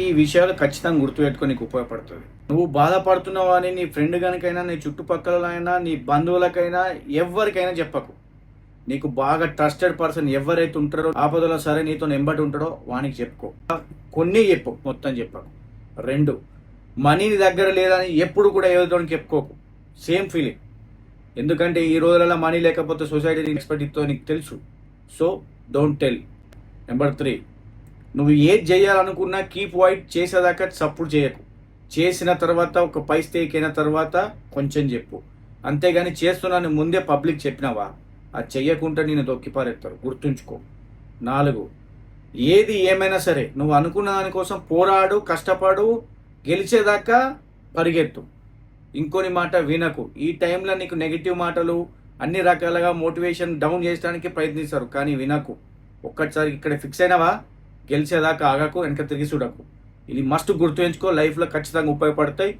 ఈ విషయాలు ఖచ్చితంగా గుర్తుపెట్టుకొని నీకు ఉపయోగపడుతుంది. నువ్వు బాధపడుతున్నావు అని నీ ఫ్రెండ్ కనుకైనా, నీ చుట్టుపక్కలైనా, నీ బంధువులకైనా, ఎవరికైనా చెప్పకు. నీకు బాగా ట్రస్టెడ్ పర్సన్ ఎవరైతే ఉంటారో, ఆపదలో సరే నీతో ఎంబటి ఉంటాడో వానికి చెప్పుకో. కొన్ని చెప్పు, మొత్తం చెప్పకు. 2, మనీ నీ దగ్గర లేదని ఎప్పుడు కూడా ఎవరితోని చెప్పుకోకు. Same feeling. ఎందుకంటే ఈ రోజులలో మనీ లేకపోతే సొసైటీ ఎక్స్పెక్ట్ ఇస్తుందో నీకు తెలుసు. So don't tell. నెంబర్ 3, నువ్వు ఏది చేయాలనుకున్నా కీప్ వైట్, చేసేదాకా సపోర్ట్ చేయకు. చేసిన తర్వాత ఒక పై స్థాయికి అయిన తర్వాత కొంచెం చెప్పు. అంతేగాని చేస్తున్నాను ముందే పబ్లిక్ చెప్పినావా, అది చెయ్యకుండా నేను దొక్కిపారేస్తారు, గుర్తుంచుకో. 4, ఏది ఏమైనా సరే నువ్వు అనుకున్న దానికోసం పోరాడు, కష్టపడు, గెలిచేదాకా పరిగెత్తు. ఇంకొని మాట వినకు. ఈ టైంలో నీకు నెగిటివ్ మాటలు అన్ని రకాలుగా మోటివేషన్ డౌన్ చేయడానికి ప్రయత్నిస్తారు, కానీ వినకు. ఒక్కసారి ఇక్కడ ఫిక్స్ అయినావా, గెలిచేదాకా ఆగకు, వెనక తిరిగి చూడకు. ఇది మస్ట్ గుర్తుంచుకో, లైఫ్లో ఖచ్చితంగా ఉపయోగపడతాయి.